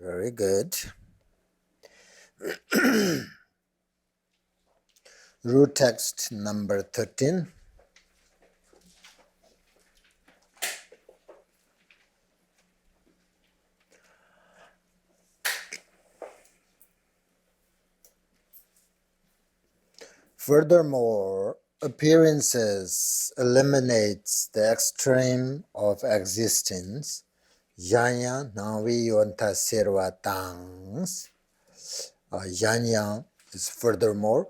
Very good. Root text number 13. Furthermore, appearances eliminates the extreme of existence. Yanya navi yonta serva tangs. Yanya is furthermore.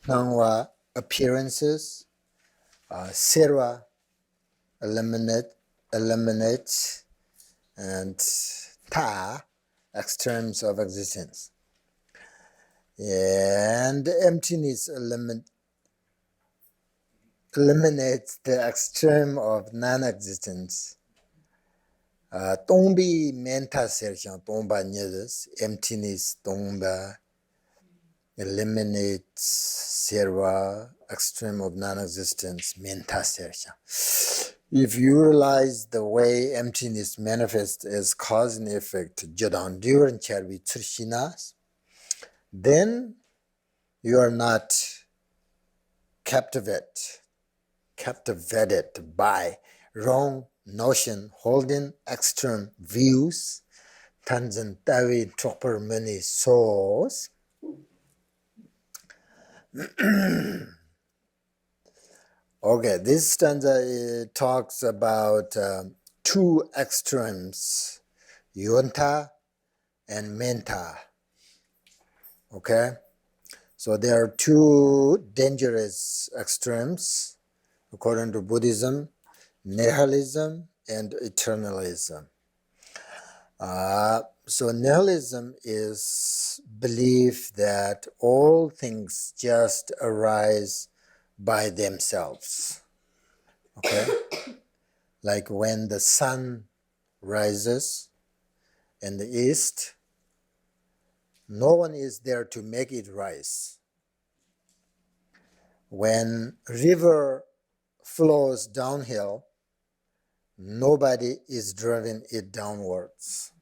Nangwa appearances. Serva eliminates, and ta extremes of existence. And emptiness eliminates the extreme of non-existence. Tongbi menta serchang tongba nyedes, emptiness tongba eliminates serva extreme of non-existence, menta serchang. If you realize the way emptiness manifests as cause and effect, jodang duran charvi tsurshinas, then you are not captivated by wrong notion holding extreme views, tanzan tawi proper many souls. Okay, this stanza talks about two extremes, yonta and menta. Okay, so there are two dangerous extremes according to Buddhism: nihilism and eternalism. So nihilism is belief that all things just arise by themselves. Okay, like when the sun rises in the east, no one is there to make it rise. When river flows downhill, nobody is driving it downwards.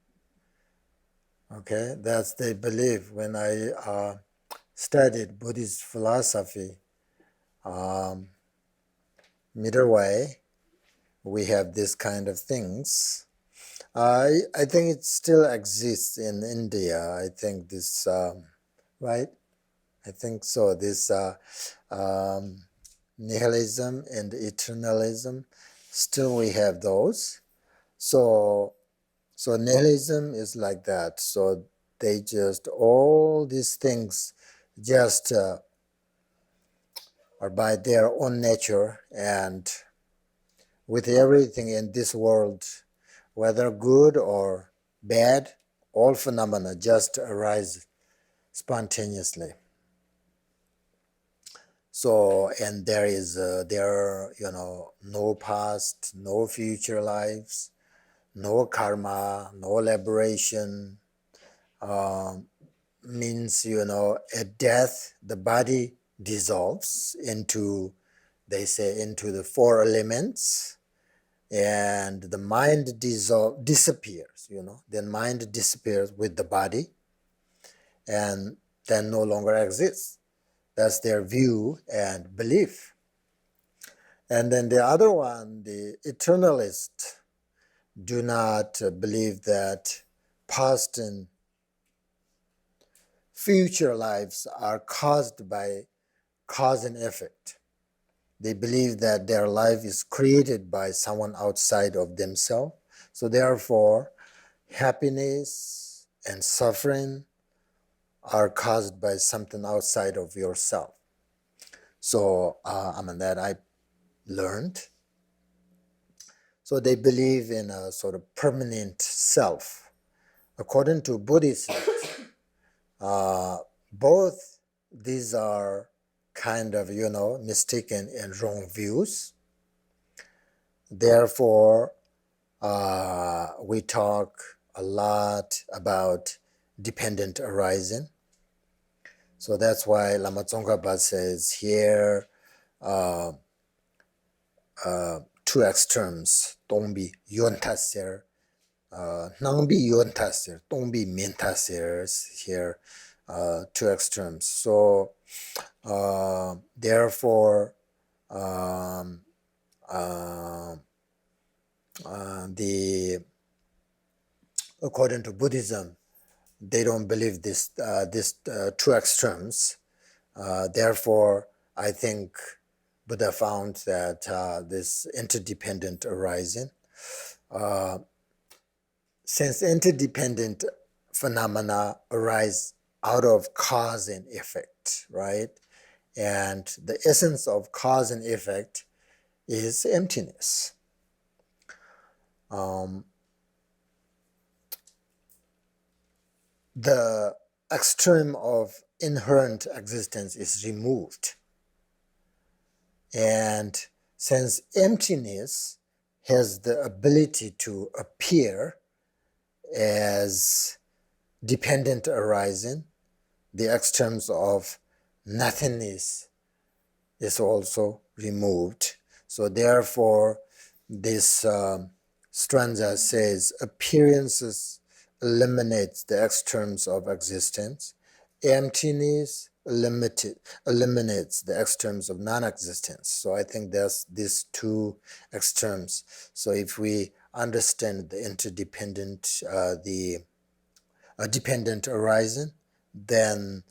Okay, that's the belief. When I studied Buddhist philosophy, middle way, we have this kind of things. I think it still exists in India. I think this, right? I think so. This nihilism and eternalism, still we have those. So nihilism is like that. So they just, all these things just are by their own nature, and with everything in this world, whether good or bad, all phenomena just arise spontaneously. So, and there is no past, no future lives, no karma, no liberation. Means, at death, the body dissolves into, they say, into the four elements, and the mind disappears, then mind disappears with the body and then no longer exists. That's their view and belief. And then the other one, the eternalists, do not believe that past and future lives are caused by cause and effect. They believe that their life is created by someone outside of themselves. So therefore, happiness and suffering are caused by something outside of yourself. So, that I learned. So they believe in a sort of permanent self. According to Buddhism, both these are kind of, mistaken and wrong views. Therefore, we talk a lot about dependent arising. So that's why Lama Tsongkhapa says here, two extremes, Tongbi Yontaser, Nangbi Yontasir, Tongbi Mintasir here, two extremes. So therefore, according to Buddhism, they don't believe this two extremes. Therefore, I think Buddha found that this interdependent arising, since interdependent phenomena arise out of cause and effect, right? And the essence of cause and effect is emptiness. The extreme of inherent existence is removed. And since emptiness has the ability to appear as dependent arising, the extremes of nothingness is also removed. So therefore, this stanza says, appearances eliminates the extremes of existence. Emptiness eliminates the extremes of non-existence. So I think there's these two extremes. So if we understand the interdependent, dependent arising, then,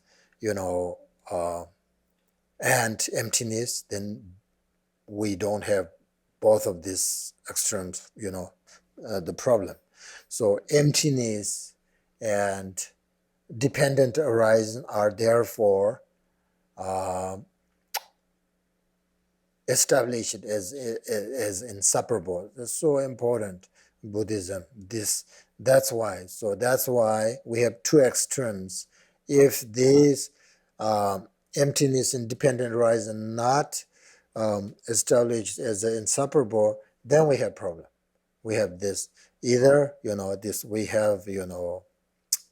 and emptiness, then we don't have both of these extremes, the problem. So emptiness and dependent arising are therefore established as inseparable. That's so important in Buddhism. That's why. So that's why we have two extremes. If these emptiness and dependent arising not established as inseparable, then we have problem. We have this either, this we have,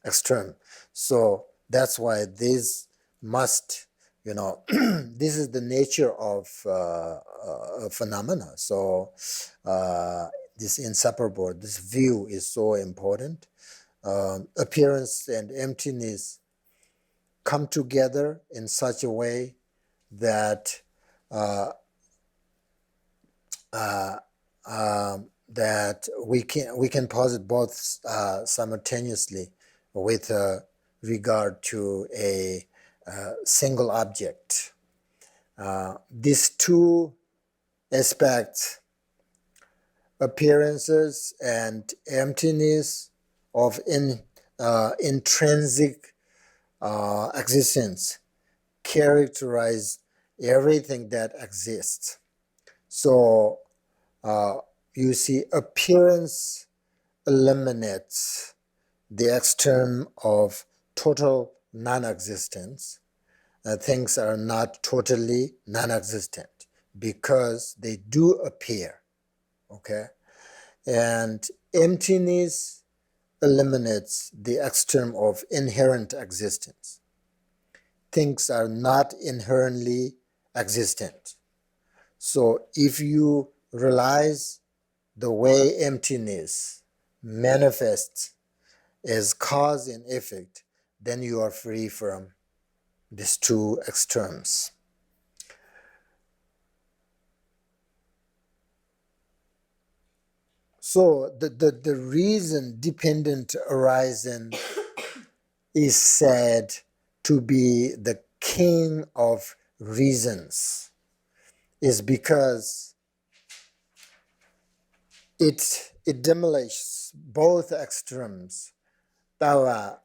extreme. So that's why this must, this is the nature of phenomena. So this inseparable, this view is so important. Appearance and emptiness come together in such a way that that we can posit both simultaneously with regard to a single object. These two aspects, appearances and emptiness of intrinsic existence, characterize everything that exists. So you see, appearance eliminates the extreme of total non-existence. Things are not totally non-existent because they do appear, okay? And emptiness eliminates the extreme of inherent existence. Things are not inherently existent. So if you realize the way emptiness manifests as cause and effect, then you are free from these two extremes. So the reason dependent arising is said to be the king of reasons is because it demolishes both extremes. Tawa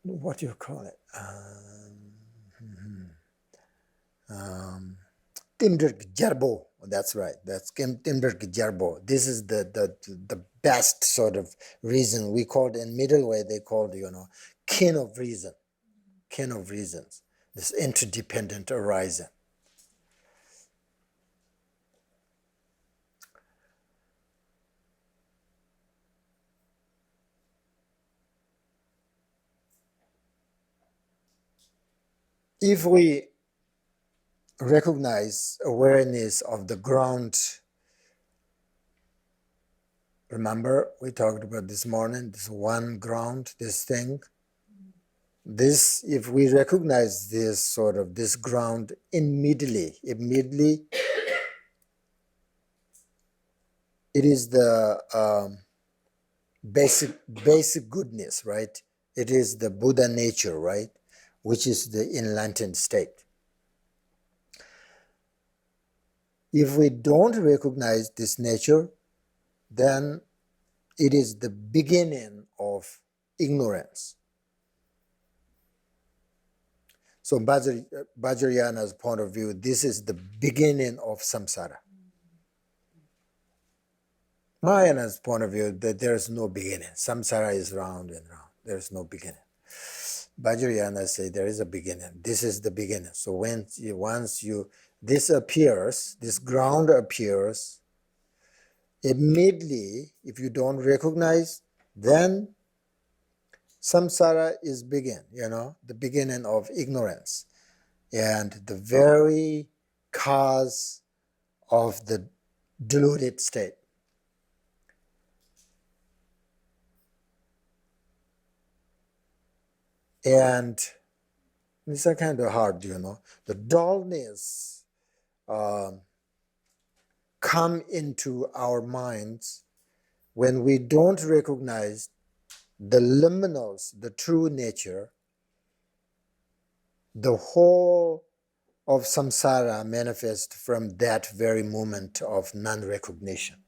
what do you call it? Timber Jarbo. That's right. That's Timber Jarbo. This is the best sort of reason. We called in middle way, they called, kin of reason. Kin of reasons. This interdependent arising. If we recognize awareness of the ground, remember we talked about this morning, this one ground, this thing. This, if we recognize this sort of this ground immediately, it is the basic goodness, right? It is the Buddha nature, right? Which is the enlightened state. If we don't recognize this nature, then it is the beginning of ignorance. So Vajrayana's point of view, this is the beginning of samsara. Mahayana's point of view, that there is no beginning. Samsara is round and round. There is no beginning. Vajrayana say there is a beginning. This is the beginning. So once this appears, this ground appears, immediately, if you don't recognize, then samsara is the beginning of ignorance and the very cause of the deluded state. And these are kind of hard, The dullness come into our minds when we don't recognize the liminals, the true nature. The whole of samsara manifests from that very moment of non-recognition.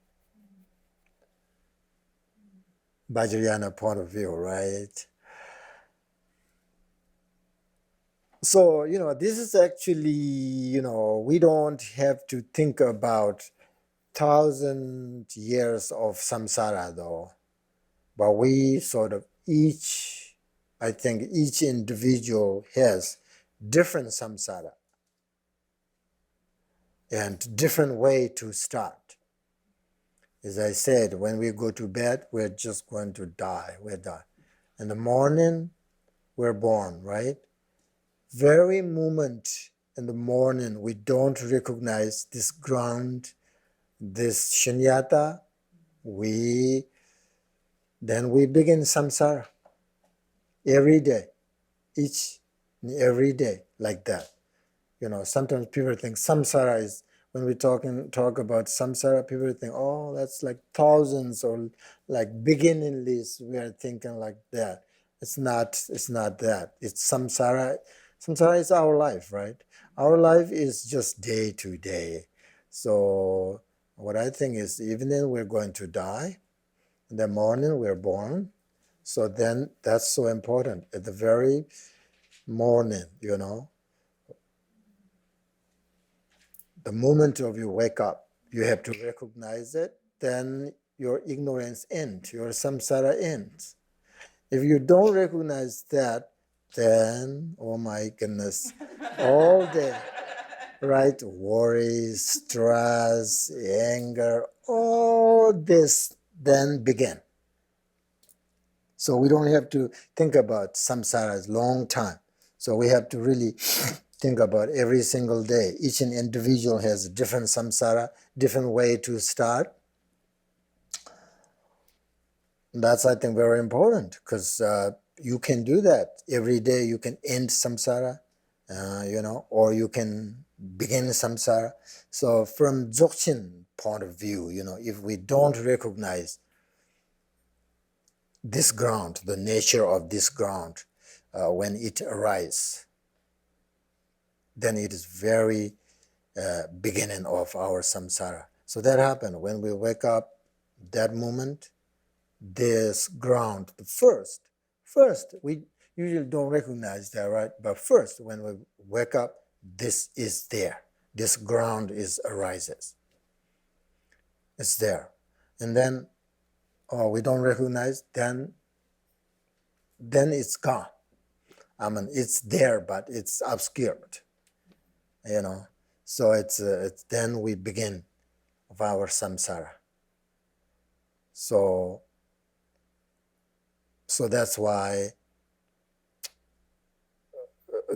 Vajrayana point of view, right? So, this is actually, we don't have to think about 1,000 years of samsara though, but we sort of I think each individual has different samsara and different way to start. As I said, when we go to bed, we're just going to die. We're done. In the morning, we're born, right? Very moment in the morning, we don't recognize this ground, this shunyata, then we begin samsara every day, each and every day, like that. Sometimes people think samsara is, when we talk about samsara, people think, oh, that's like thousands or like beginningless. We are thinking like that. It's not that. It's samsara. Samsara is our life, right? Our life is just day to day. So what I think is, evening we're going to die. In the morning we're born. So then that's so important. At the very morning, the moment of you wake up, you have to recognize it, then your ignorance ends, your samsara ends. If you don't recognize that, then, oh my goodness, all day, right? Worry, stress, anger, all this then begin. So we don't have to think about samsara a long time. So we have to really think about every single day. Each individual has a different samsara, different way to start. That's, I think, very important, because you can do that every day. You can end samsara, or you can begin samsara. So from Dzogchen point of view, if we don't recognize this ground, the nature of this ground, when it arises, then it is very beginning of our samsara. So that happened when we wake up. That moment, this ground, the first, we usually don't recognize that, right? But first, when we wake up, this is there. This ground arises. It's there. And then, we don't recognize, then it's gone. I mean, it's there, but it's obscured. So it's then we begin of our samsara. So that's why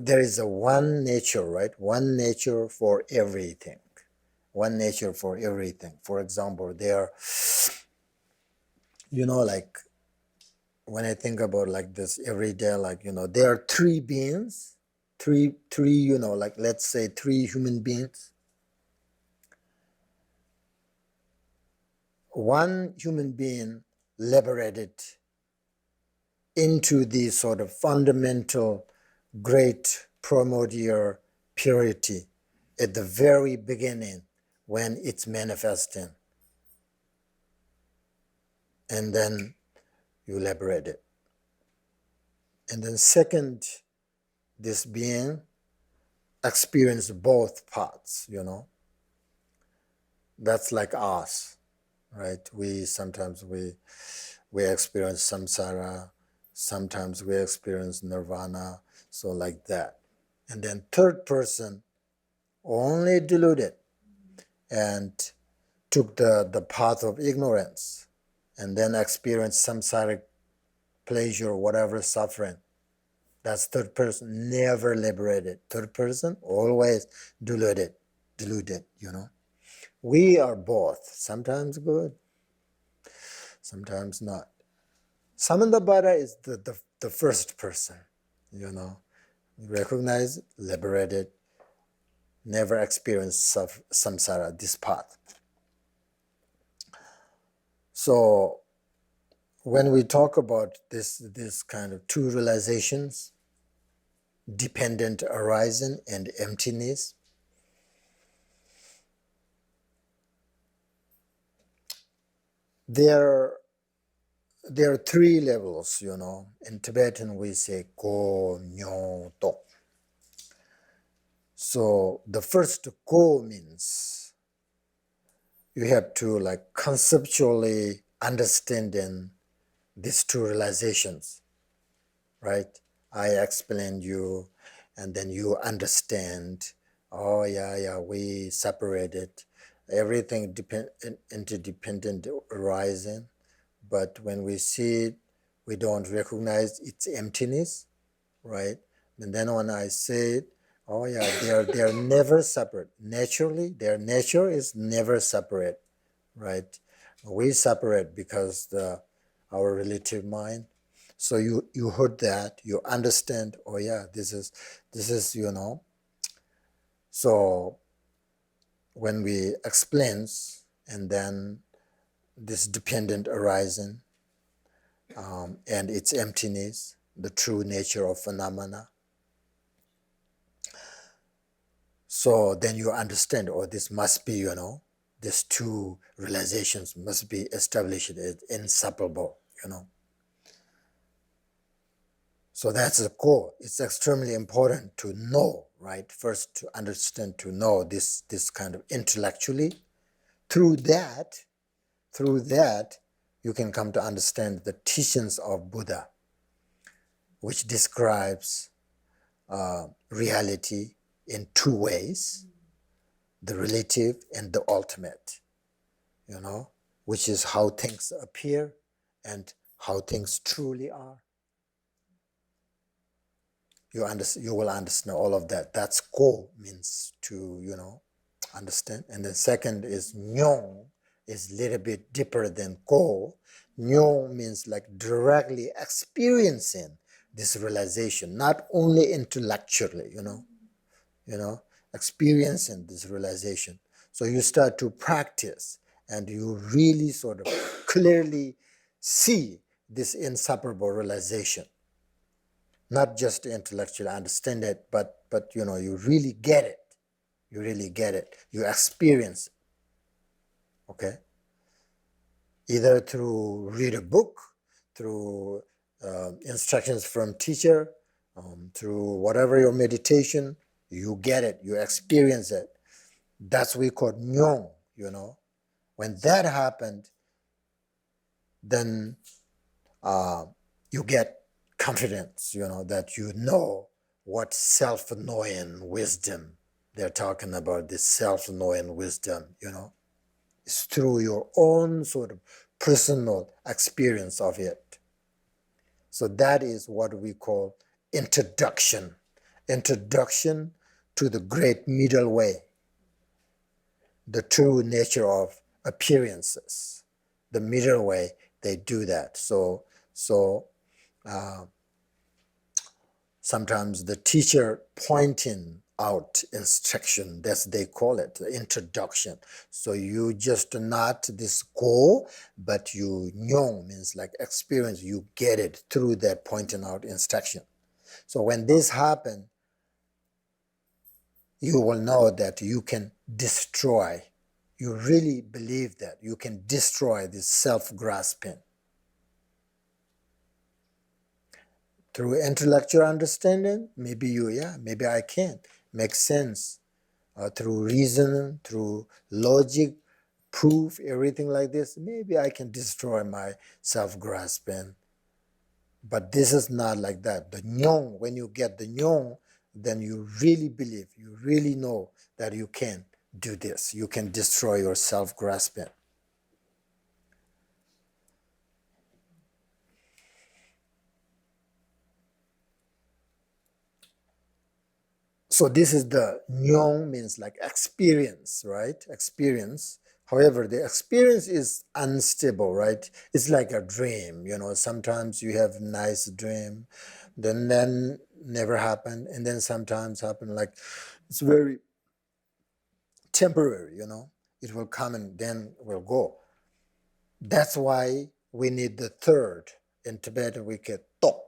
there is a one nature, right? One nature for everything. One nature for everything. For example, there, like when I think about like this every day, like, there are three beings, three, like let's say three human beings. One human being liberated into the sort of fundamental great primordial purity at the very beginning when it's manifesting. And then you liberate it. And then second, this being experienced both parts, That's like us, right? Sometimes we experience samsara, sometimes we experience nirvana, so like that. And then third person only deluded and took the path of ignorance and then experienced samsaric pleasure, whatever suffering. That's third person, never liberated. Third person, always deluded, We are both, sometimes good, sometimes not. Samantabhadra is the first person, Recognize, liberated, never experienced samsara, this path. So when we talk about this kind of two realizations, dependent arising and emptiness, there are three levels, In Tibetan we say ko, nyo, to. So the first ko means you have to like conceptually understanding these two realizations, right? I explained you, and then you understand. Oh yeah, we separated. Everything interdependent arising, but when we see it, we don't recognize its emptiness, right? And then when I say it, oh yeah, they are never separate. Naturally, their nature is never separate, right? We separate because our relative mind. So you heard that, you understand. Oh yeah, this is So when we explains, and then this dependent arising and its emptiness, the true nature of phenomena. So then you understand, this must be, these two realizations must be established as inseparable, So that's the core. It's extremely important to know, right? First to understand, to know this kind of intellectually. Through that, you can come to understand the teachings of Buddha, which describes reality in two ways, the relative and the ultimate, which is how things appear and how things truly are. You will understand all of that. That's ko, means to, understand. And the second is nyong, is a little bit deeper than ko. Nyong means like directly experiencing this realization, not only intellectually, experiencing this realization. So you start to practice and you really sort of clearly see this inseparable realization. Not just intellectually understand it, but you really get it. You really get it. You experience it. Okay? Either through read a book, through instructions from teacher, through whatever your meditation, you get it. You experience it. That's what we call nyong, When that happened, then you get confidence, that you know what self-knowing wisdom. They're talking about this self-knowing wisdom, It's through your own sort of personal experience of it. So that is what we call introduction introduction to the great middle way, the true nature of appearances. The middle way, they do that. So sometimes the teacher pointing out instruction, that's they call it, the introduction. So you just not this goal, but you nyong means like experience, you get it through that pointing out instruction. So when this happens, you will know that you can destroy. You really believe that you can destroy this self-grasping. Through intellectual understanding, maybe maybe I can make sense. Through reason, through logic, proof, everything like this, maybe I can destroy my self-grasping. But this is not like that. The nyong, when you get the nyong, then you really believe, you really know that you can do this. You can destroy your self-grasping. So this is the nyong, means like experience, right? Experience. However, the experience is unstable, right? It's like a dream, sometimes you have a nice dream, then never happen, and then sometimes happen, like it's very temporary, it will come and then will go. That's why we need the third. In Tibetan we get tok,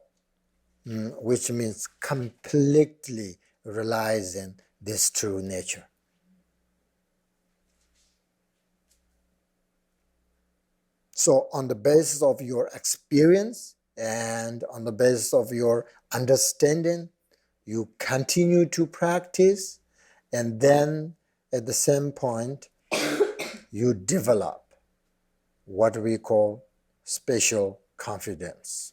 which means completely realizing this true nature. So on the basis of your experience and on the basis of your understanding, you continue to practice, and then at the same point, you develop what we call special confidence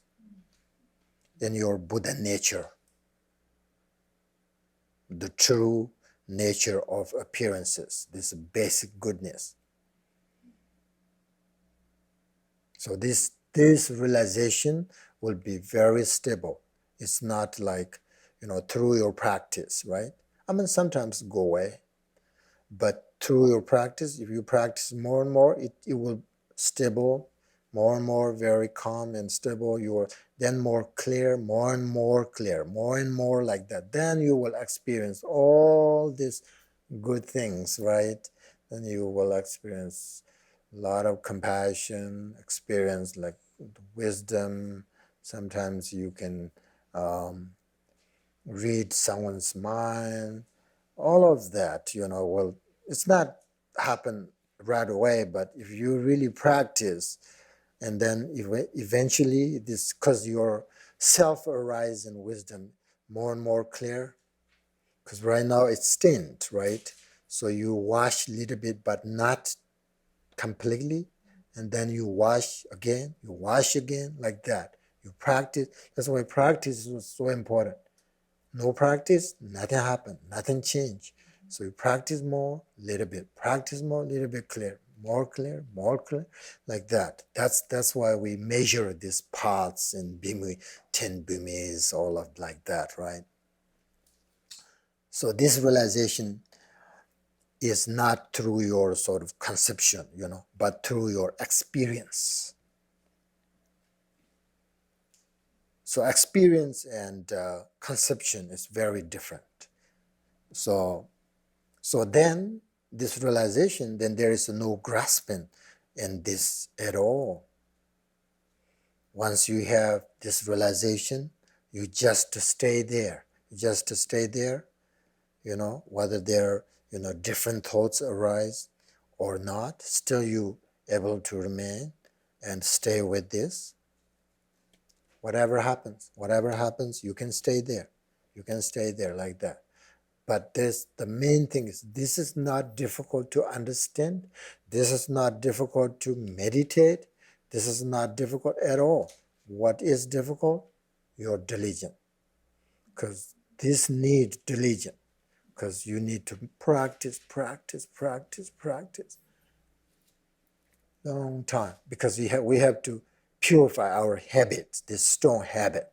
in your Buddha nature, the true nature of appearances, this basic goodness. So this realization will be very stable. It's not like, through your practice, right? I mean, sometimes go away, but through your practice, if you practice more and more, it will stable, more and more very calm and stable. You are then more clear, more and more clear, more and more like that. Then you will experience all these good things, right? Then you will experience a lot of compassion, experience like wisdom. Sometimes you can read someone's mind. All of that, well, it's not happen right away, but if you really practice, and then eventually this, because your self-arise in wisdom more and more clear, because right now it's tint, right? So you wash a little bit, but not completely, and then you wash again, like that. You practice. That's why practice is so important. No practice, nothing happen, nothing change. So you practice more, little bit, practice more, little bit clear, more clear, like that. That's why we measure these paths in Bimi, 10 Bimis, all of like that, right? So this realization is not through your sort of conception, but through your experience. So experience and conception is very different. So then this realization, then there is no grasping in this at all. Once you have this realization, you just stay there. Whether there, different thoughts arise or not, still you able to remain and stay with this. Whatever happens, you can stay there. You can stay there like that. But the main thing is, this is not difficult to understand. This is not difficult to meditate. This is not difficult at all. What is difficult? Your diligence. Because this needs diligence. Because you need to practice. Long time. Because we have to purify our habits, this strong habit.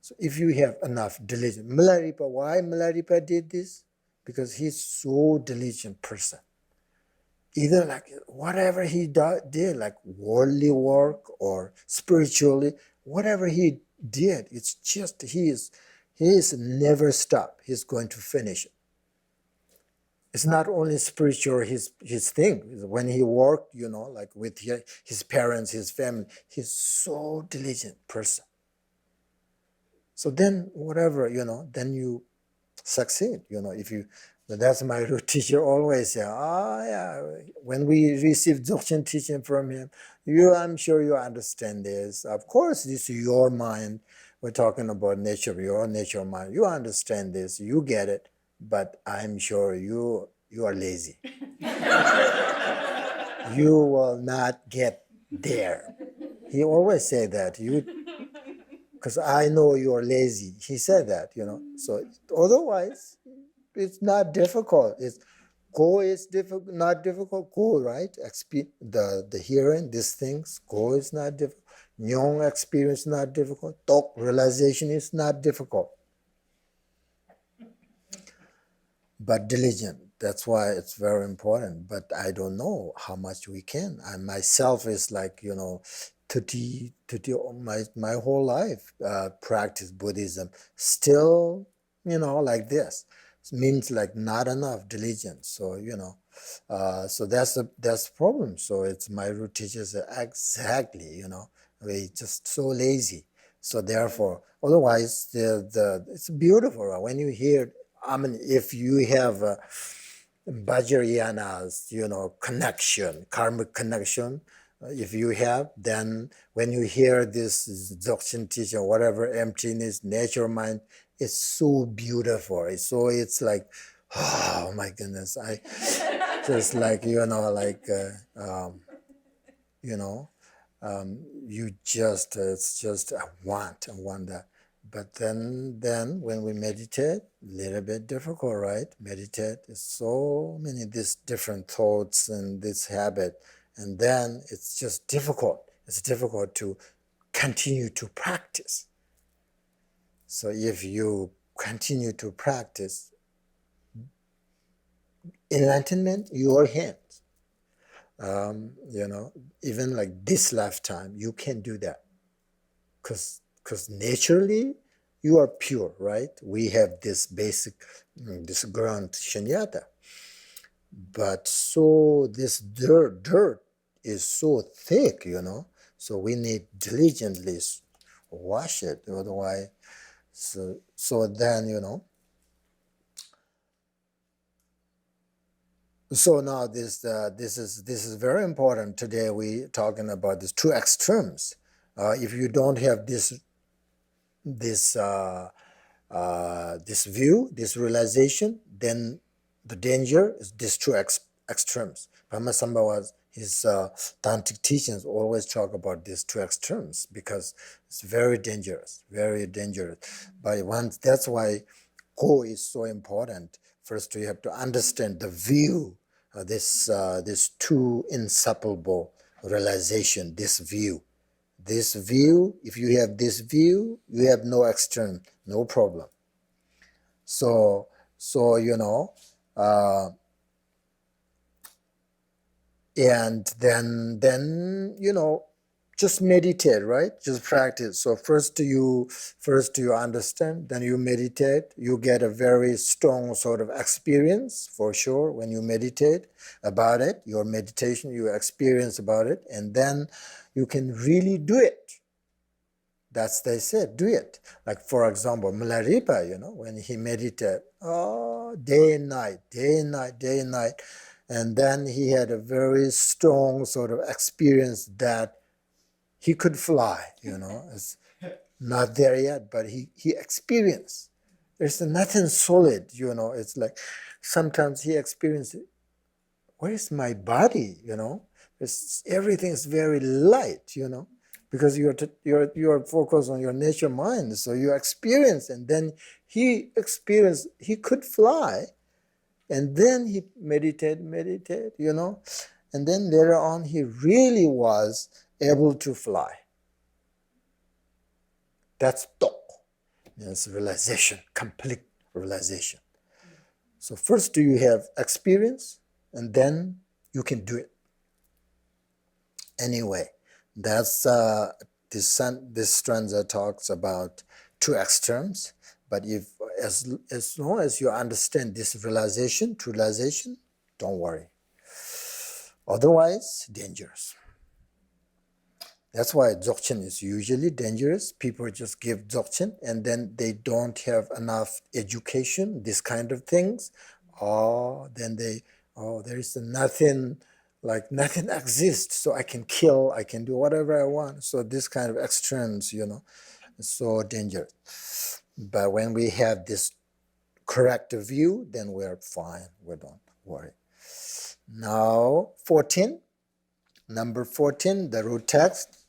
So if you have enough diligence, Milarepa, why Milarepa did this? Because he's so diligent person. Either like whatever he did, like worldly work or spiritually, whatever he did, it's just he is never stop. He's going to finish it. It's not only spiritual his thing. When he worked, like with his parents, his family, he's so diligent person. So then whatever, then you succeed, if you, that's my teacher always say, yeah, when we receive Dzogchen teaching from him, I'm sure you understand this. Of course, this is your mind. We're talking about nature, your nature mind. You understand this, you get it, but I'm sure you are lazy. You will not get there. He always say that, because I know you're lazy. He said that, So otherwise, it's not difficult. Go is not difficult. Go, right? The hearing, these things. Go is not difficult. Nyong experience not difficult. Tok realization is not difficult. But diligent. That's why it's very important. But I don't know how much we can. I myself is like 30 my whole life practice Buddhism. Still, like this. It means like not enough diligence. So so that's the problem. So it's my root teachers exactly. We just so lazy. So therefore, otherwise it's beautiful when you hear. I mean, if you have Vajrayana's, connection, karmic connection, if you have, then when you hear this Dzogchen teaching, whatever emptiness, nature mind, it's so beautiful. It's like, oh my goodness, I just like, you just, it's just, I want that. But then when we meditate, a little bit difficult, right? Meditate is so many these different thoughts and this habit, and then it's just difficult. It's difficult to continue to practice. So if you continue to practice, enlightenment, your hands. Even like this lifetime, you can do that. Because naturally, you are pure, right? We have this basic, this ground shunyata. But so this dirt is so thick, so we need diligently wash it. Otherwise, so then, so now this is very important. Today we talking about these two extremes. If you don't have this view, this realization, then the danger is these two extremes. Brahmasambhava's his tantric teachings always talk about these two extremes because it's very dangerous, very dangerous. But that's why Ko is so important. First, you have to understand the view, this two inseparable realization, this view. This view, if you have this view, you have no extreme, no problem. So and then just meditate, right? Just practice. So first you understand, then you meditate. You get a very strong sort of experience for sure when you meditate about it. Your meditation, you experience about it, and then you can really do it. That's they said, do it. Like for example, Milarepa, when he meditated, day and night, day and night, day and night. And then he had a very strong sort of experience that he could fly, It's not there yet, but he experienced. There's nothing solid, It's like sometimes he experienced, where is my body, Everything is very light, because you're focused on your nature mind, so you experience, and then he experienced he could fly, and then he meditate, and then later on he really was able to fly. That's tok. means realization, complete realization. So first you have experience, and then you can do it. Anyway, that's this stanza talks about two extremes. But if as long as you understand this realization, true realization, don't worry. Otherwise, dangerous. That's why dzogchen is usually dangerous. People just give dzogchen and then they don't have enough education, this kind of things. Then there is nothing, like nothing exists, so I can kill, I can do whatever I want. So this kind of extremes, is so dangerous. But when we have this correct view, then we're fine. We don't worry. Now, 14. Number 14, the root text.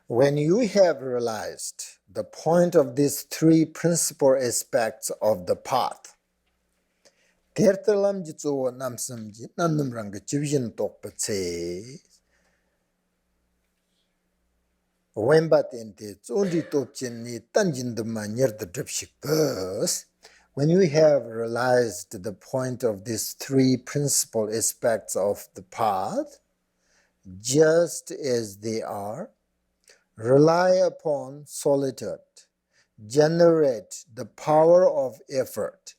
When you have realized the point of these three principal aspects of the path, tertalam jitso namsamji nandumranga jibjin tokpatse wembatente tsondi topchenni tanjinduma nyerda dripshik. When you have realized the point of these three principal aspects of the path, just as they are, rely upon solitude, generate the power of effort.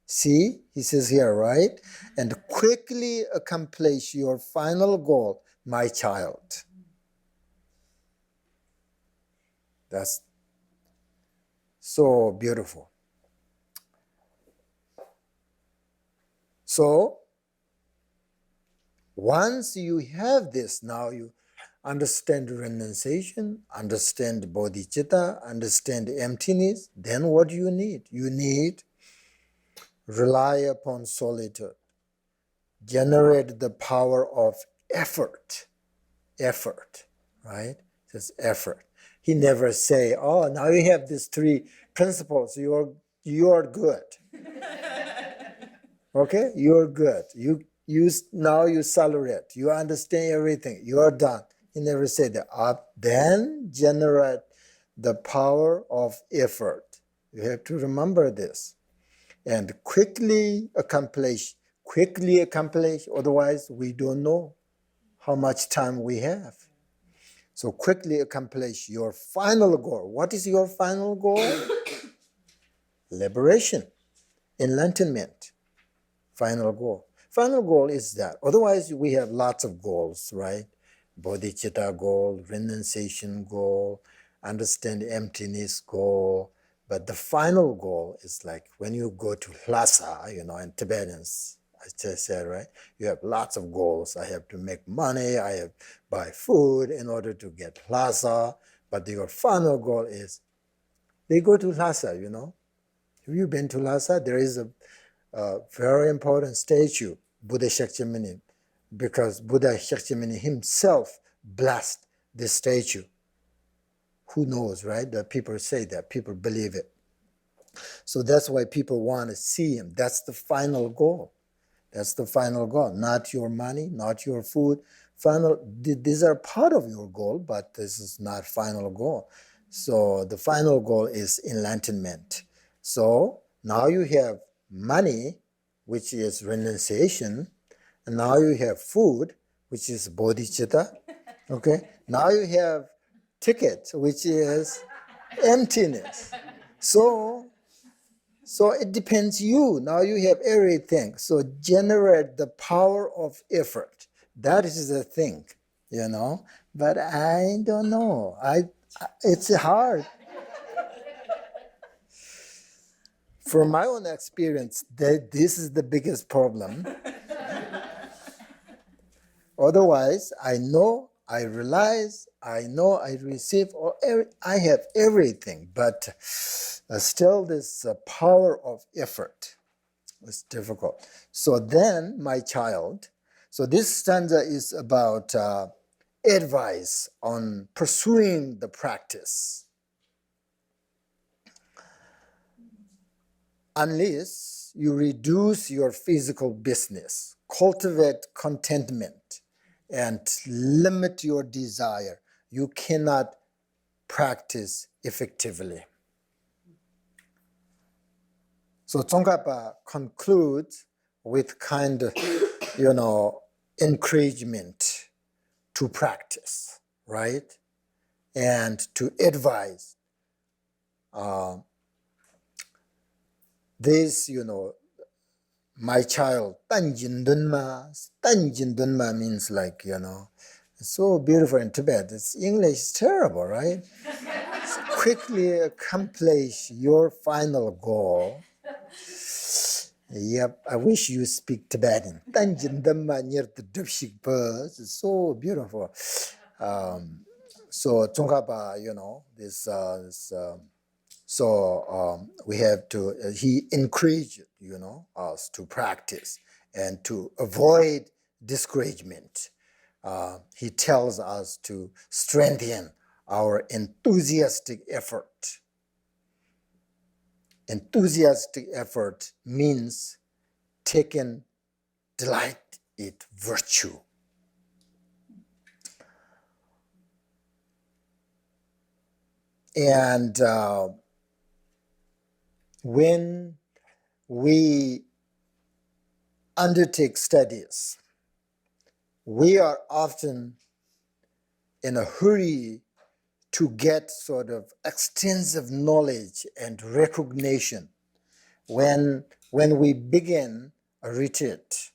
See, he says here, right? And quickly accomplish your final goal, my child. That's so beautiful. So, once you have this, now you understand renunciation, understand bodhicitta, understand emptiness, then what do you need? You need rely upon solitude, generate the power of effort, right? Just effort. He never say, oh, now you have these three principles, you're good. Okay, you're good. Now you salurate, you understand everything, you're done. He never said that. Then generate the power of effort. You have to remember this. And quickly accomplish, otherwise we don't know how much time we have. So quickly accomplish your final goal. What is your final goal? Liberation, enlightenment, final goal. Final goal is that. Otherwise we have lots of goals, right? Bodhicitta goal, renunciation goal, understand emptiness goal. But the final goal is like when you go to Lhasa, in Tibetans, I just said, right? You have lots of goals. I have to make money, I have to buy food in order to get Lhasa. But your final goal is, they go to Lhasa, Have you been to Lhasa? There is a very important statue, Buddha Shakyamuni, because Buddha Shakyamuni himself blessed this statue. Who knows, right? The people say that, people believe it. So that's why people want to see him. That's the final goal. That's the final goal. Not your money, not your food. These are part of your goal, but this is not final goal. So the final goal is enlightenment. So now you have money, which is renunciation, and now you have food, which is bodhicitta. Okay? Now you have ticket, which is emptiness. So it depends you. Now you have everything. So generate the power of effort. That is the thing, But I don't know. It's hard. From my own experience, this is the biggest problem. Otherwise, I know, I realize, I know I receive, I have everything, but still this power of effort is difficult. So then, my child, so this stanza is about advice on pursuing the practice. Unless you reduce your physical business, cultivate contentment, and limit your desire, you cannot practice effectively. So Tsongkhapa concludes with kind of, encouragement to practice, right? And to advise this, my child, Tanjin Dunma means like, it's so beautiful in Tibet. It's English is terrible, right? So quickly accomplish your final goal. Yep, I wish you speak Tibetan. Tanjin Dhamma near the Dupshik birds. It's so beautiful. So Tsongkhapa, we have to, he encouraged, us to practice and to avoid discouragement. He tells us to strengthen our enthusiastic effort. Enthusiastic effort means taking delight in virtue. And when we undertake studies, we are often in a hurry to get sort of extensive knowledge and recognition. When we begin a retreat,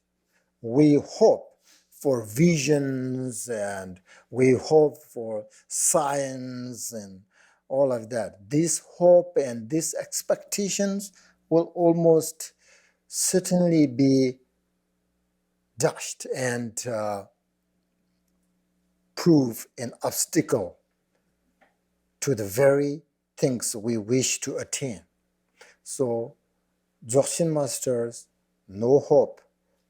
we hope for visions and we hope for signs and all of that. This hope and these expectations will almost certainly be dashed and prove an obstacle to the very things we wish to attain. So, Dzogchen masters, no hope,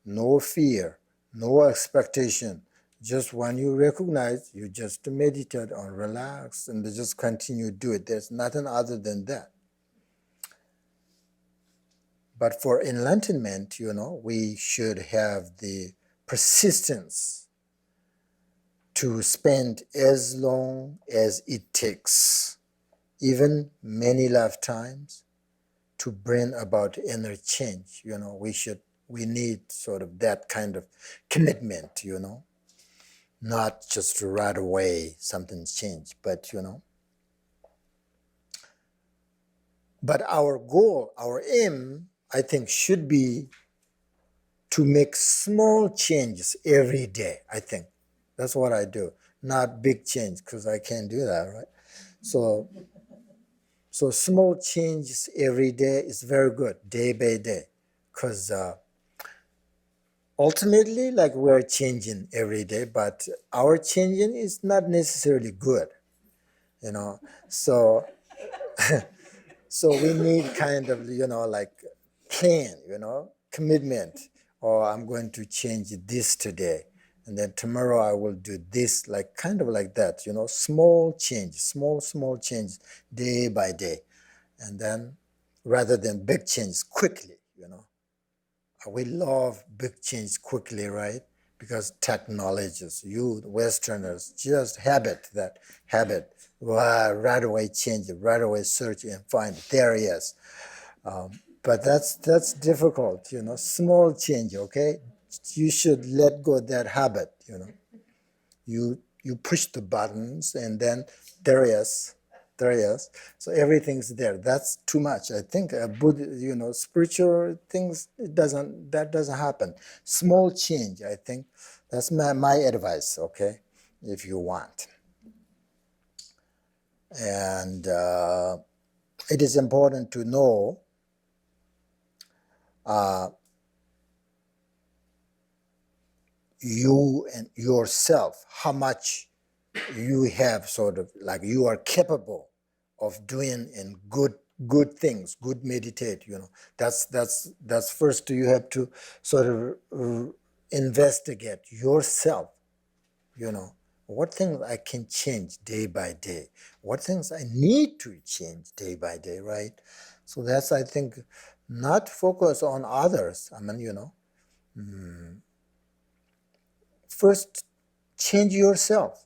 no fear, no expectation. Just when you recognize, you just meditate or relax and just continue to do it. There's nothing other than that. But for enlightenment, we should have the persistence to spend as long as it takes, even many lifetimes, to bring about inner change. We need sort of that kind of commitment, not just right away something's changed, but But our goal, our aim, I think, should be to make small changes every day, I think. That's what I do. Not big change, because I can't do that, right? So small changes every day is very good, day by day, because ultimately, like, we're changing every day, but our changing is not necessarily good, So, so we need kind of, like plan, commitment. Or I'm going to change this today, and then tomorrow I will do this, like kind of like that, small changes, small changes, day by day, and then rather than big changes quickly, We love big change quickly, right? Because technologies, you Westerners, just habit, right away change it, right away search and find it. There he is. But that's difficult, small change, okay? You should let go of that habit, You push the buttons and then there he is. So everything's there. That's too much. I think spiritual things, that doesn't happen. Small change, I think. That's my advice, okay? If you want. And it is important to know you and yourself, how much you have sort of like you are capable of doing in good things, good meditate, that's first you have to sort of investigate yourself, what things I can change day by day, what things I need to change day by day, right? So that's, I think, not focus on others. I mean, first change yourself.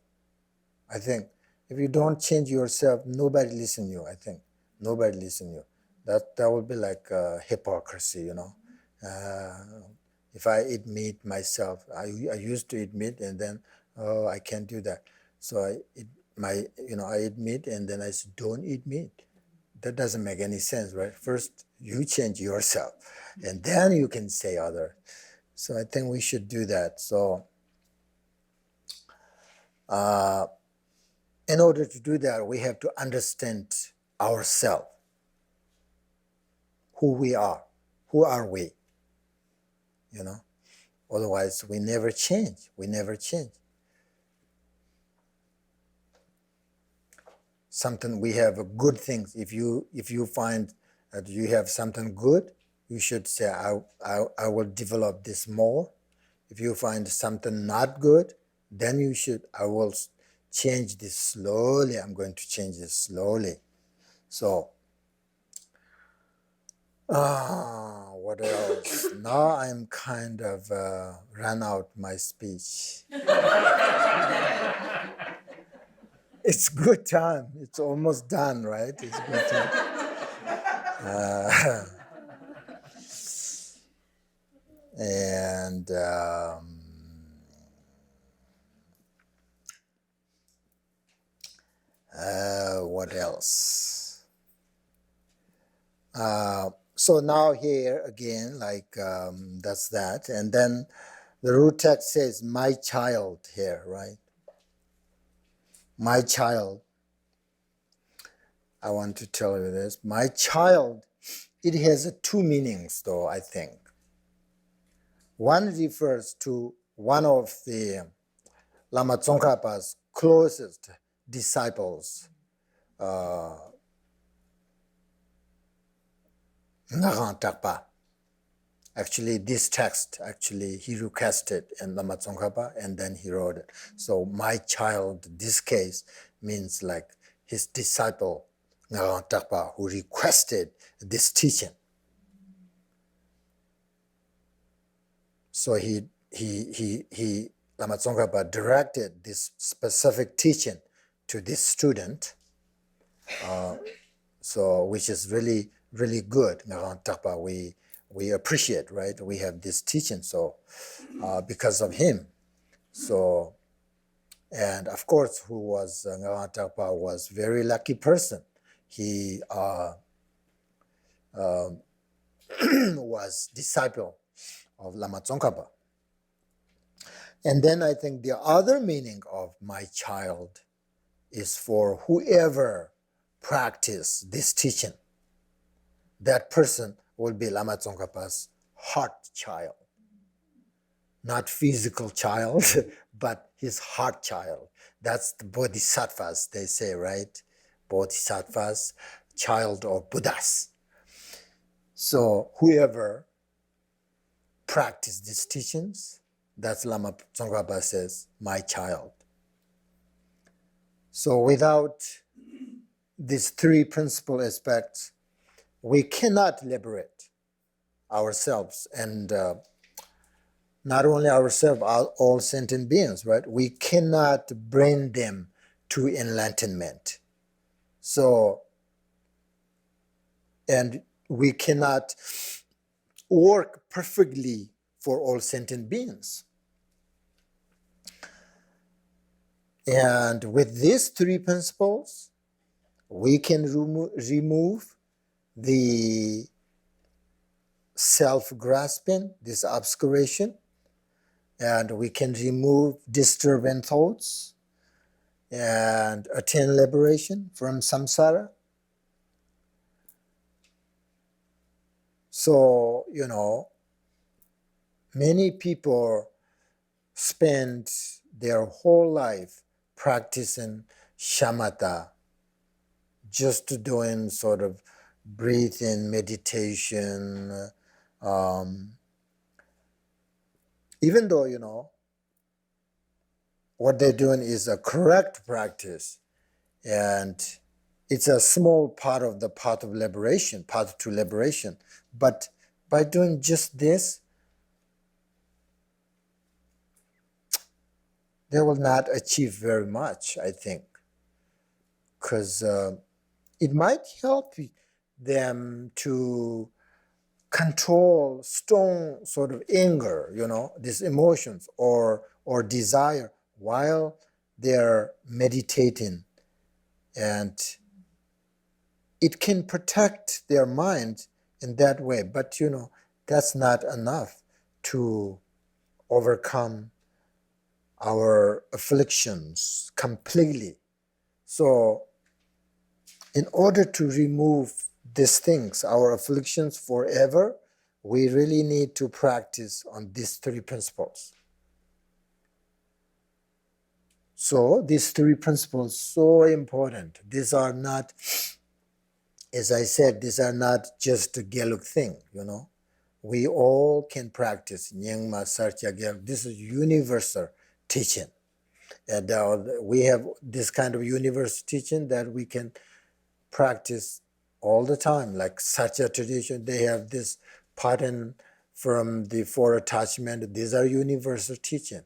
I think If you don't change yourself, nobody listen to you, I think. Nobody listen to you. That would be like hypocrisy, If I eat meat myself, I used to eat meat and then, I can't do that. So I eat meat and then I say, don't eat meat. That doesn't make any sense, right? First, you change yourself and then you can say other. So I think we should do that. So in order to do that, we have to understand ourselves, who we are. Who are we? Otherwise, we never change. We never change. Something we have good things. If you find that you have something good, you should say, I will develop this more. If you find something not good, then you should, I will change this slowly. I'm going to change this slowly. So, what else? Now I'm kind of ran out my speech. It's good time. It's almost done, right? It's good time. And what else? So now here again, that's that. And then the root text says, my child here, right? My child. I want to tell you this. My child, it has two meanings though, I think. One refers to one of the Lama Tsongkhapa's closest disciples, Larung Drakpa. Actually, this text, he requested in Lama Tsongkhapa and then he wrote it. So my child, this case, means like his disciple, Larung Drakpa, who requested this teaching. So Lama Tsongkhapa directed this specific teaching to this student, which is really, really good. Larung Drakpa, we appreciate, right? We have this teaching, so because of him. So, and of course, who was Larung Drakpa was very lucky person. He was disciple of Lama Tsongkhapa. And then I think the other meaning of my child is for whoever practice this teaching. That person will be Lama Tsongkhapa's heart child. Not physical child, but his heart child. That's the bodhisattvas, they say, right? Bodhisattvas, child of Buddhas. So whoever practice these teachings, that's Lama Tsongkhapa says, my child. So without these three principal aspects, we cannot liberate ourselves, and not only ourselves, all sentient beings, right? We cannot bring them to enlightenment. So, and we cannot work perfectly for all sentient beings. And with these three principles, we can remove the self-grasping, this obscuration, and we can remove disturbing thoughts and attain liberation from samsara. So, many people spend their whole life practicing shamatha, just doing sort of breathing meditation, even though, what they're doing is a correct practice, and it's a small part of the path of liberation, path to liberation. But by doing just this, they will not achieve very much, I think. because it might help them to control strong sort of anger, these emotions or desire while they're meditating, and it can protect their mind in that way. But that's not enough to overcome our afflictions completely. So in order to remove these things, our afflictions forever, we really need to practice on these three principles. So these three principles so important. These are not, as I said, these are not just a Gelug thing, We all can practice Nyingma Sarcha Gelug. This is universal teaching. And we have this kind of universal teaching that we can practice all the time. Like Satya tradition, they have this pattern from the four attachment. These are universal teaching,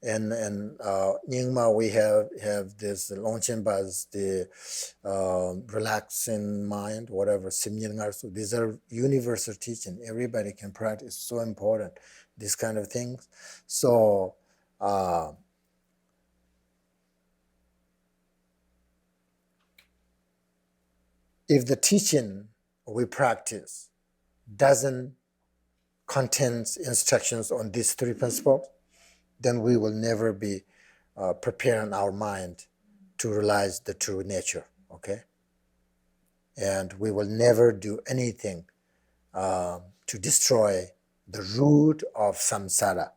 And Nyingma, we have this Longchenpa's, the relaxing mind, whatever, Simnyen Ngarsu. These are universal teaching. Everybody can practice. It's so important, these kind of things. So if the teaching we practice doesn't contain instructions on these three principles, then we will never be preparing our mind to realize the true nature, okay? And we will never do anything to destroy the root of samsara.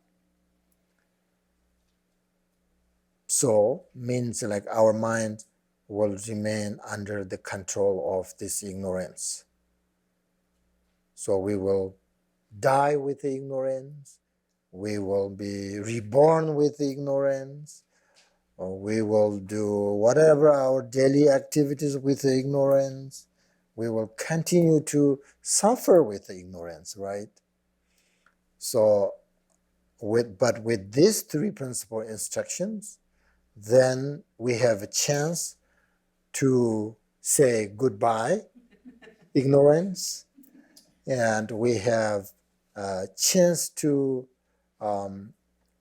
So means like our mind will remain under the control of this ignorance. So we will die with the ignorance, we will be reborn with the ignorance, or we will do whatever our daily activities with the ignorance. We will continue to suffer with the ignorance, right? So, but with these three principal instructions, then we have a chance to say goodbye, ignorance, and we have a chance to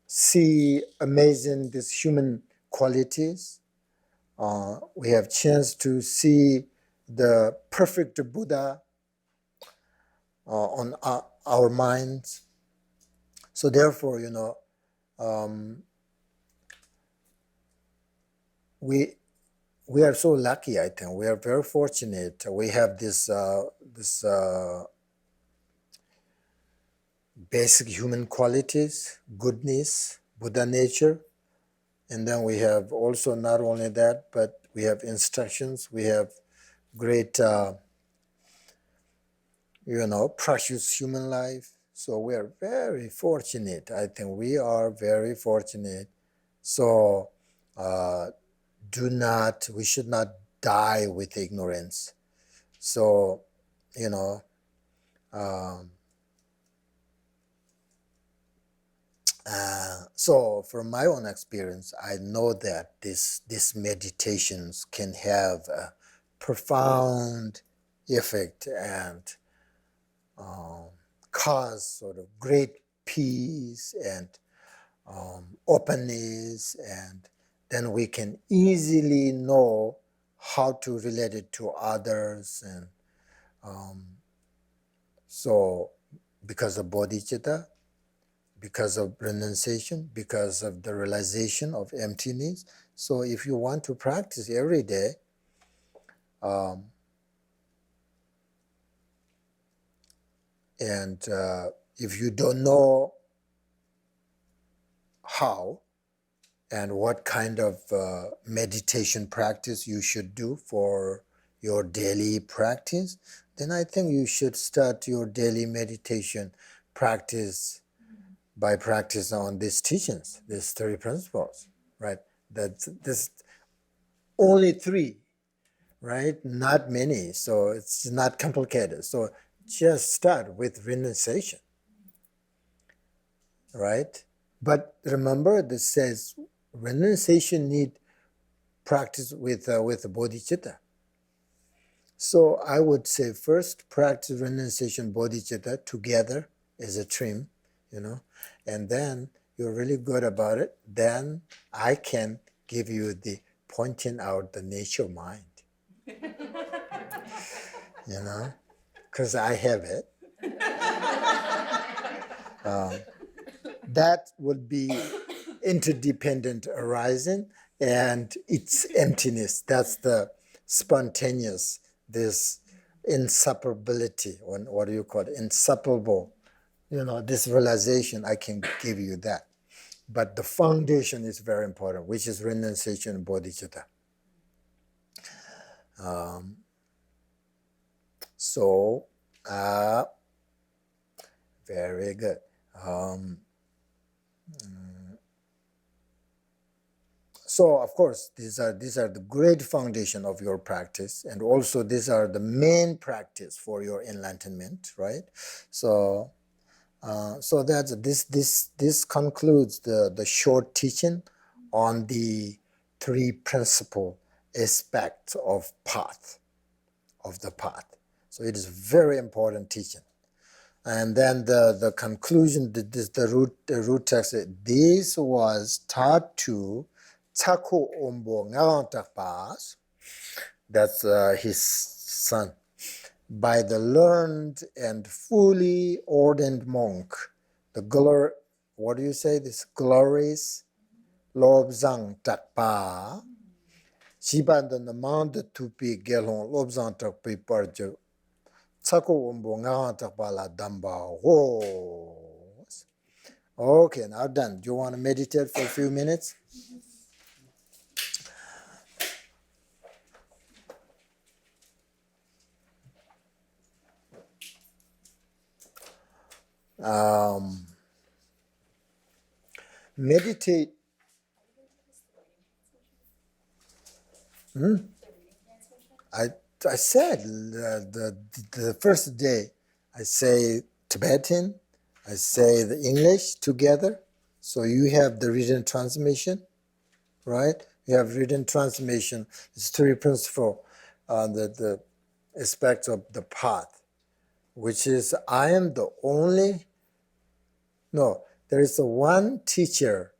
see amazing these human qualities. We have chance to see the perfect Buddha on our minds. So therefore, we are so lucky. I think we are very fortunate. We have this basic human qualities, goodness, Buddha nature, and then we have also not only that, but we have instructions. We have great, precious human life. So we are very fortunate. I think we are very fortunate. So we should not die with ignorance. So, so from my own experience, I know that these meditations can have a profound effect and cause sort of great peace and openness, and then we can easily know how to relate it to others. And so because of bodhicitta, because of renunciation, because of the realization of emptiness. So if you want to practice every day, and if you don't know how and what kind of meditation practice you should do for your daily practice, then I think you should start your daily meditation practice by practicing on these teachings, these three principles, right? There's only three, right? Not many, so it's not complicated. So just start with renunciation, right? But remember, this says renunciation need practice with bodhicitta. So I would say first practice renunciation bodhicitta together as a trim, and then you're really good about it. Then I can give you the pointing out the nature mind, because I have it. That would be interdependent arising and its emptiness. That's the spontaneous, this inseparability, or what do you call it, inseparable, this realization, I can give you that. But the foundation is very important, which is renunciation and bodhicitta. Very good. So of course, these are the great foundation of your practice, and also these are the main practice for your enlightenment, right? So that's this concludes the short teaching on the three principal aspects of the path. So it is very important teaching. And then the conclusion, the root text, this was taught to Tsakho Ombo Ngarang Drakpa, that's his son, by the learned and fully ordained monk, what do you say, this glorious Lobzang Drakpa, Shibanda Namanda Tupi Gelon Lobzang Drakpa Parjo, Tsakho Ombo Ngarang Drakpa La Damba Ho. Okay, now done. Do you want to meditate for a few minutes? Meditate. I said the first day I say Tibetan, I say the English together. So you have the written transmission, right? You have written transmission. It's three principles, the aspects of the path, which is I am the only. No, there is one teacher,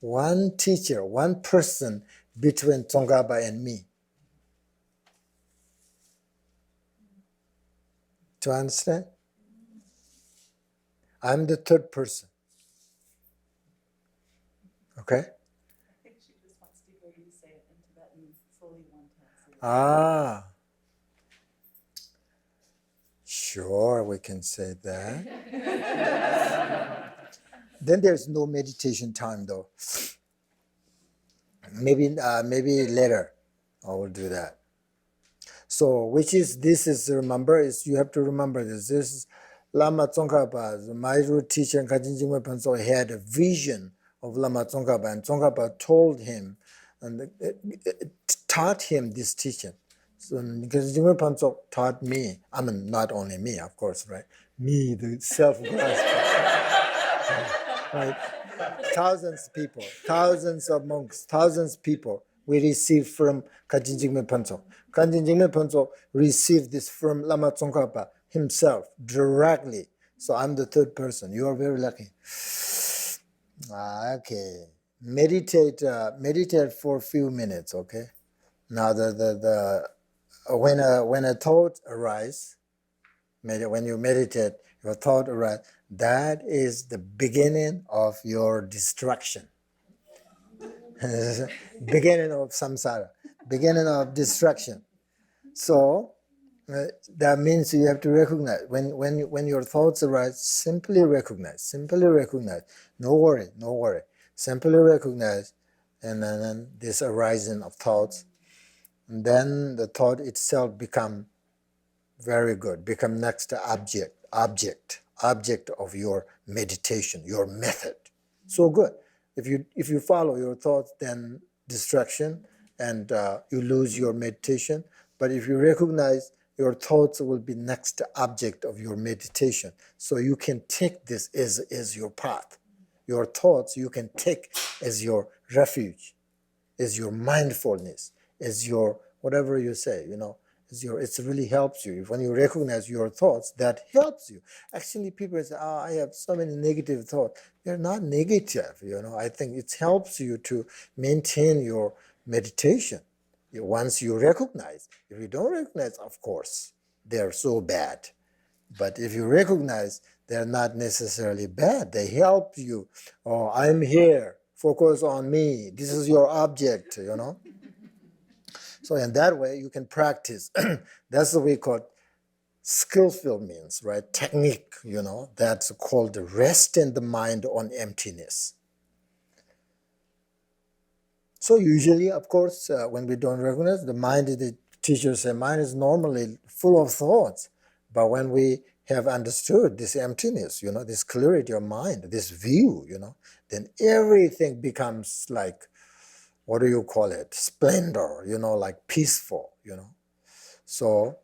one person between Tsongkhapa and me. Do you understand? I'm the third person. Okay? I think she just wants to hear you say it in Tibetan fully one time. Sure, we can say that. Then there's no meditation time though. Maybe later I will do that. So remember, you have to remember this. This is Lama Tsongkhapa, my root teacher Khenchen Jigmé Phuntsok, had a vision of Lama Tsongkhapa, and Tsongkhapa told him and taught him this teaching. So Khenchen Jigmé Phuntsok taught me, I mean not only me, of course, right? Me, the self-grasp. Right? Thousands of monks, thousands of people we received from Khenchen Jigmé Phuntsok. Khenchen Jigmé Phuntsok received this from Lama Tsongkhapa himself directly. So I'm the third person. You are very lucky. Okay. Meditate for a few minutes, okay? Now when a thought arises, when you meditate, your thought arises, that is the beginning of your destruction. Beginning of samsara, beginning of destruction. So that means you have to recognize when your thoughts arise, simply recognize. No worry. Simply recognize, and then this arising of thoughts, and then the thought itself become very good, become next object of your meditation, your method. So good. If you follow your thoughts, then distraction, and you lose your meditation. But if you recognize, your thoughts will be next object of your meditation. So you can take this as your path. Your thoughts you can take as your refuge. is your mindfulness, is your whatever you say, it really helps you. When you recognize your thoughts, that helps you. Actually, people say, I have so many negative thoughts. They're not negative, I think it helps you to maintain your meditation. Once you recognize, if you don't recognize, of course, they're so bad. But if you recognize they're not necessarily bad, they help you. Oh, I'm here, focus on me. This is your object, So in that way, you can practice. That's what we call skillful means, right? Technique, that's called rest in the mind on emptiness. So usually, of course, when we don't recognize, the teachers say, mind is normally full of thoughts. But when we have understood this emptiness, this clarity of mind, this view, then everything becomes like, what do you call it? Splendor, like peaceful, So,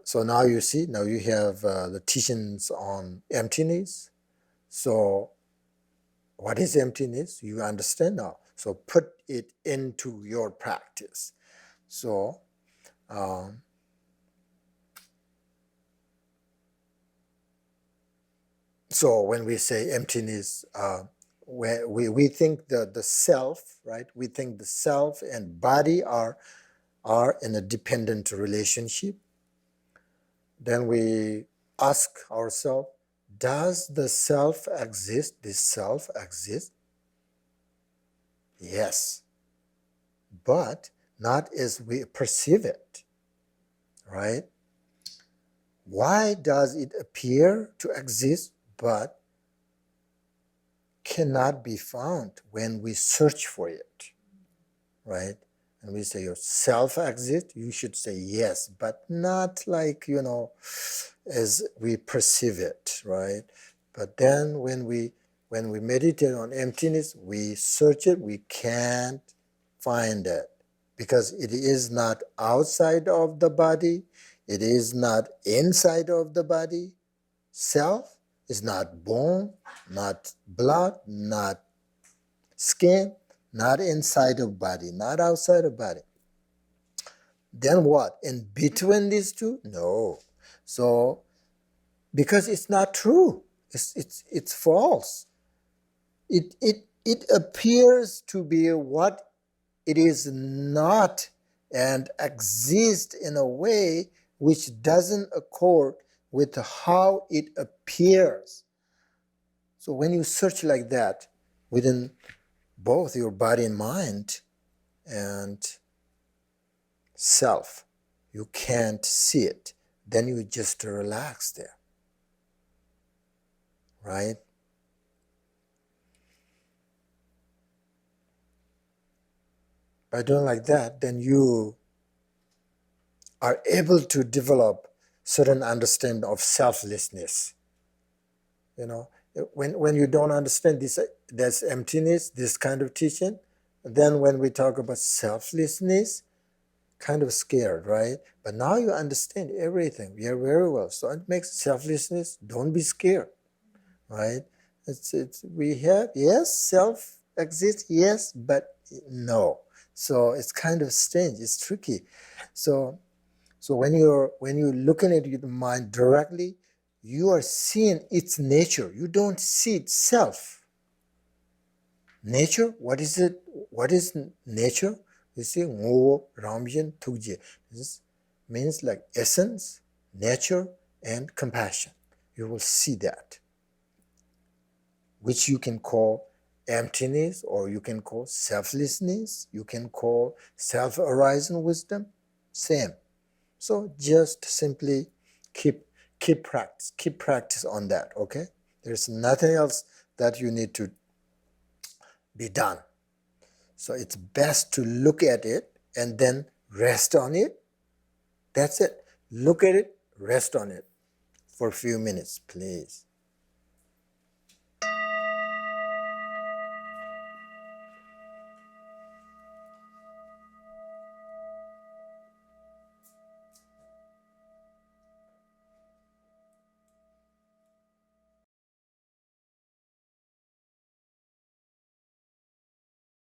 so now you see, now you have the teachings on emptiness. So what is emptiness? You understand now. So put it into your practice. So, so when we say emptiness, we think the self, right? We think the self and body are in a dependent relationship. Then we ask ourselves, does the self exist? This self exist? Yes, but not as we perceive it, right? Why does it appear to exist but cannot be found when we search for it, right? And we say your self exists, you should say yes, but not like, as we perceive it, right? But then when we meditate on emptiness, we search it, we can't find it because it is not outside of the body, it is not inside of the body. Self is not bone, not blood, not skin, not inside of body, not outside of body. Then what? In between these two? No. So, because it's not true. It's false. It appears to be what it is not and exist in a way which doesn't accord with how it appears. So when you search like that within both your body and mind and self, you can't see it. Then you just relax there, right? By doing like that, then you are able to develop certain understanding of selflessness. When you don't understand this, there's emptiness, this kind of teaching, then when we talk about selflessness, kind of scared, right? But now you understand everything. We are very well. So it makes selflessness, don't be scared, right? We have, yes, self exists, yes, but no. So it's kind of strange, it's tricky. So when you're looking at your mind directly, you are seeing its nature. You don't see itself. Nature, what is it? What is nature? You see, ngo ramjin tukje. This means like essence, nature, and compassion. You will see that, which you can call emptiness, or you can call selflessness, you can call self-arising wisdom, same. So just simply keep practice on that, okay? There's nothing else that you need to be done. So it's best to look at it and then rest on it. That's it. Look at it, rest on it for a few minutes, please.